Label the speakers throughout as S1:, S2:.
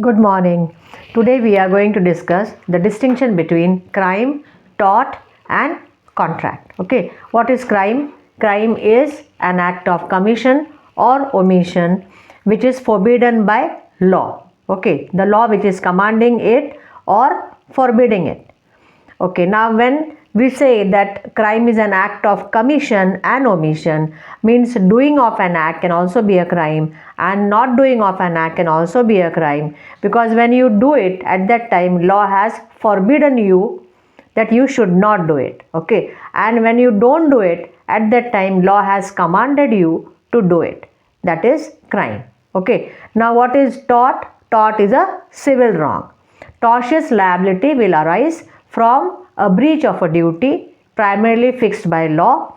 S1: Good morning. Today we are going to discuss the distinction between crime, tort and contract. Okay, what is crime? Crime is an act of commission or omission which is forbidden by law. Okay, the law which is commanding it or forbidding it. Okay, now when we say that crime is an act of commission and omission, means doing of an act can also be a crime and not doing of an act can also be a crime, because when you do it at that time law has forbidden you that you should not do it. Okay, and when you don't do it at that time law has commanded you to do it. That is crime. Okay, now what is tort? Tort is a civil wrong. Tortious liability will arise from a breach of a duty primarily fixed by law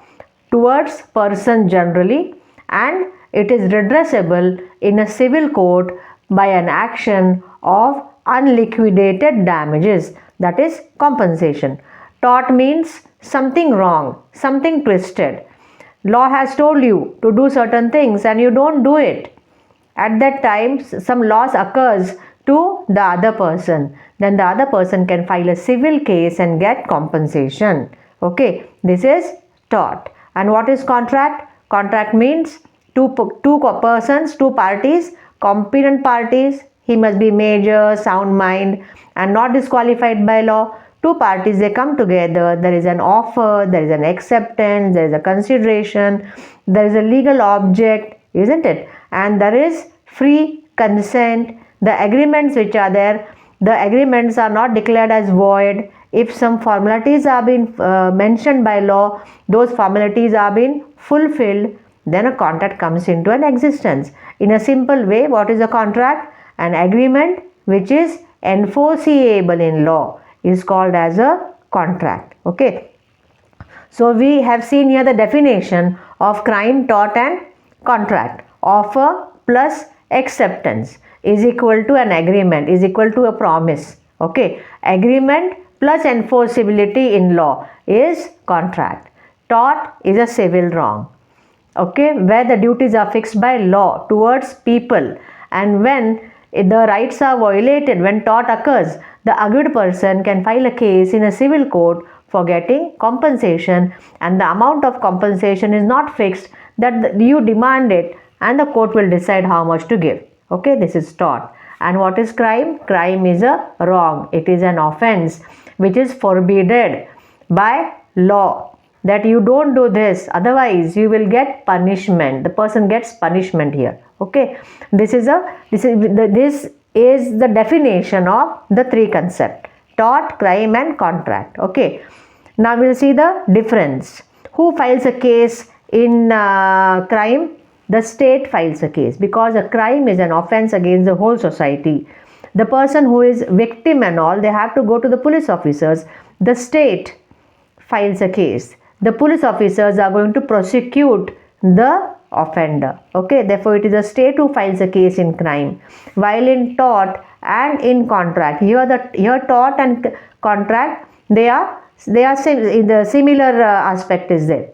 S1: towards person generally, and it is redressable in a civil court by an action of unliquidated damages, that is compensation. Tort means something wrong, something twisted. Law has told you to do certain things and you don't do it. At that time some loss occurs to the other person, then the other person can file a civil case and get compensation. Okay, this is tort. And what is contract? Contract means two persons, two parties, competent parties. He must be major, sound mind and not disqualified by law. Two parties, they come together, there is an offer, there is an acceptance, there is a consideration, there is a legal object, isn't it? And there is free consent. The agreements which are there, the agreements are not declared as void. If some formalities are being mentioned by law, those formalities are being fulfilled, then a contract comes into an existence. In a simple way, what is a contract? An agreement which is enforceable in law is called as a contract. Okay, so we have seen here the definition of crime, tort and contract. Offer plus acceptance is equal to an agreement, is equal to a promise. Okay, agreement plus enforceability in law is contract. Tort is a civil wrong, okay, where the duties are fixed by law towards people, and when the rights are violated, when tort occurs, the aggrieved person can file a case in a civil court for getting compensation, and the amount of compensation is not fixed, that you demand it and the court will decide how much to give. Okay, this is tort. And what is crime? Crime is a wrong. It is an offense which is forbidden by law, that you don't do this, otherwise you will get punishment. The person gets punishment here. Okay, this is the definition of the three concepts: tort, crime and contract. Okay, now we'll see the difference. Who files a case in crime? The state files a case, because a crime is an offense against the whole society. The person who is victim and all, they have to go to the police officers. The state files a case. The police officers are going to prosecute the offender. Okay, therefore it is the state who files a case in crime. While in tort and in contract, here tort and contract, they are the similar aspect is there.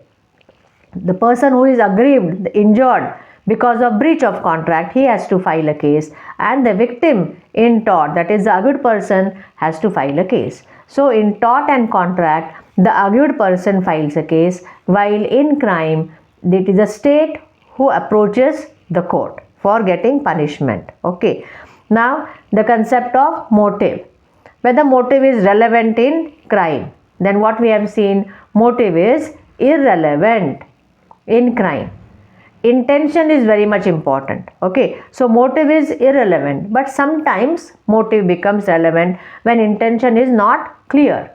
S1: The person who is aggrieved, injured because of breach of contract, he has to file a case, and the victim in tort, that is the aggrieved person, has to file a case. So in tort and contract, the aggrieved person files a case, while in crime it is the state who approaches the court for getting punishment. Okay, now the concept of motive. Whether motive is relevant in crime, then what we have seen, motive is irrelevant in crime. Intention is very much important. Okay, so motive is irrelevant, but sometimes motive becomes relevant when intention is not clear.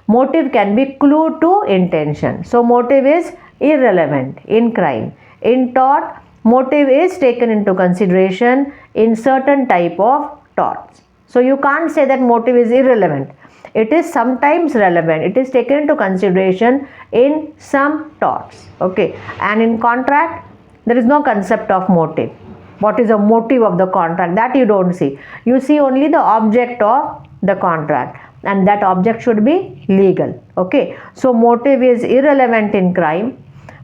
S1: Motive can be clue to intention. So motive is irrelevant in crime. In tort, motive is taken into consideration in certain type of torts. So you can't say that motive is irrelevant. It is sometimes relevant. It is taken into consideration in some torts. Okay, and in contract, there is no concept of motive. What is the motive of the contract? That you don't see. You see only the object of the contract, and that object should be legal. Okay, so motive is irrelevant in crime.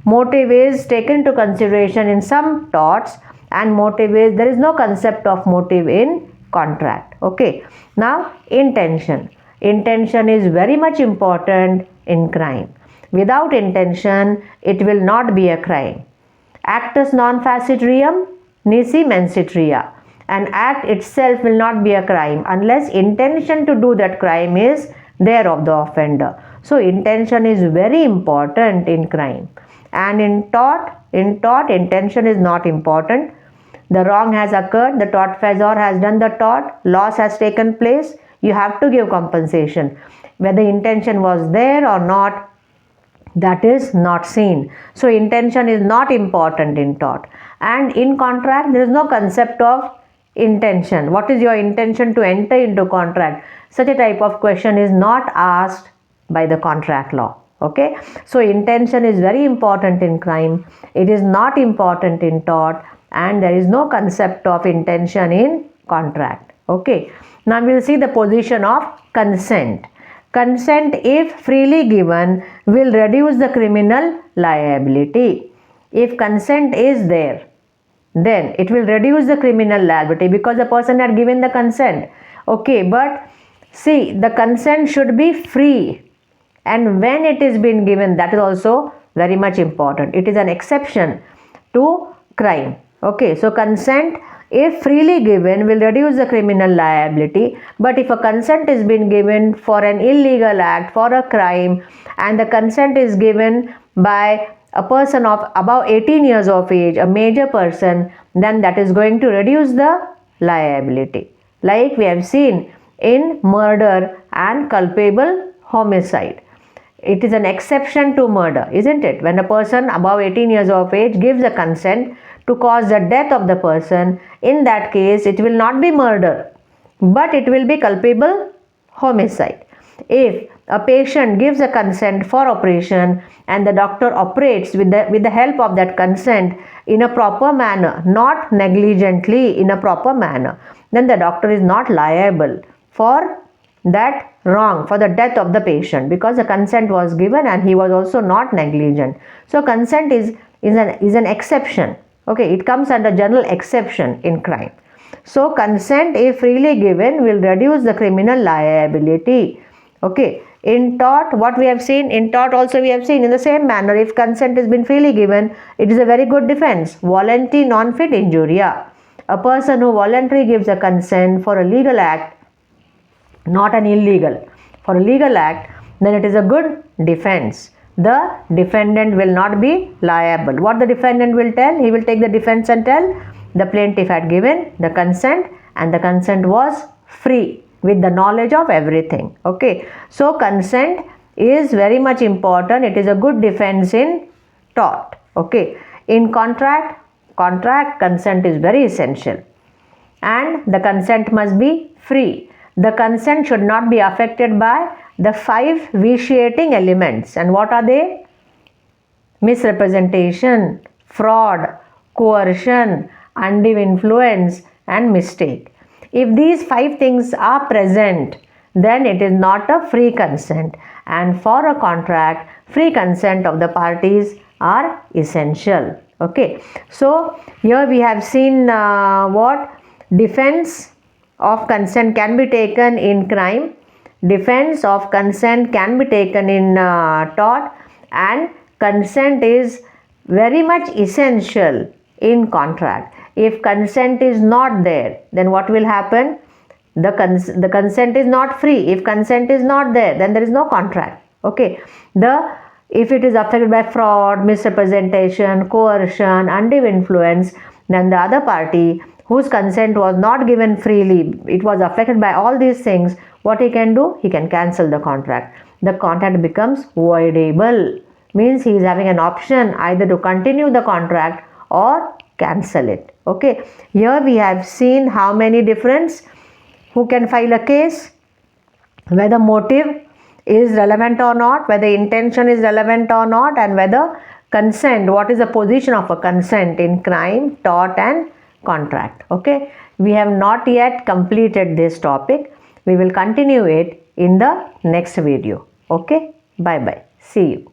S1: Motive is taken into consideration in some torts, and motive is, there is no concept of motive in contract. Okay. Now intention. Intention is very much important in crime. Without intention, it will not be a crime. Actus non facit reum nisi mensit rea. An act itself will not be a crime unless intention to do that crime is there of the offender. So intention is very important in crime. And in tort, intention is not important. The wrong has occurred, the tortfeasor has done the tort, loss has taken place, you have to give compensation. Whether intention was there or not, that is not seen. So intention is not important in tort. And in contract, there is no concept of intention. What is your intention to enter into contract? Such a type of question is not asked by the contract law. Okay. So intention is very important in crime. It is not important in tort, and there is no concept of intention in contract. Okay. Now we will see the position of consent. Consent, if freely given, will reduce the criminal liability. If consent is there, then it will reduce the criminal liability because the person had given the consent. Okay, but see, the consent should be free, and when it is been given, that is also very much important. It is an exception to crime. Okay, so consent, if freely given, will reduce the criminal liability. But if a consent is been given for an illegal act, for a crime, and the consent is given by a person of above 18 years of age, a major person, then that is going to reduce the liability. Like we have seen in murder and culpable homicide. It is an exception to murder, isn't it? When a person above 18 years of age gives a consent to cause the death of the person, in that case it will not be murder, but it will be culpable homicide. If a patient gives a consent for operation and the doctor operates with the help of that consent in a proper manner, not negligently, in a proper manner, then the doctor is not liable for that wrong, for the death of the patient, because the consent was given and he was also not negligent. So consent is an exception. Okay, it comes under general exception in crime. So consent, if freely given, will reduce the criminal liability. Okay, in tort, what we have seen, in tort also we have seen in the same manner, if consent has been freely given, it is a very good defense. Volenti non fit injuria. A person who voluntarily gives a consent for a legal act, not an illegal, for a legal act, then it is a good defense. The defendant will not be liable. What the defendant will tell? He will take the defense and tell the plaintiff had given the consent and the consent was free with the knowledge of everything. Okay. So consent is very much important. It is a good defense in tort. Okay. In contract, consent is very essential, and the consent must be free. The consent should not be affected by the 5 vitiating elements. And what are they? Misrepresentation, fraud, coercion, undue influence, and mistake. If these 5 things are present, then it is not a free consent. And for a contract, free consent of the parties are essential. Okay. So here we have seen what defense of consent can be taken in crime, defense of consent can be taken in tort, and consent is very much essential in contract. If consent is not there, then what will happen? The consent is not free. If consent is not there, then there is no contract. Okay. If it is affected by fraud, misrepresentation, coercion, undue influence, then the other party whose consent was not given freely, it was affected by all these things, what he can do? He can cancel the contract. The contract becomes voidable. Means he is having an option either to continue the contract or cancel it. Okay. Here we have seen how many difference, who can file a case, whether motive is relevant or not, whether intention is relevant or not, and whether consent, what is the position of a consent in crime, tort, and contract. Okay. We have not yet completed this topic. We will continue it in the next video. Okay. Bye bye. See you.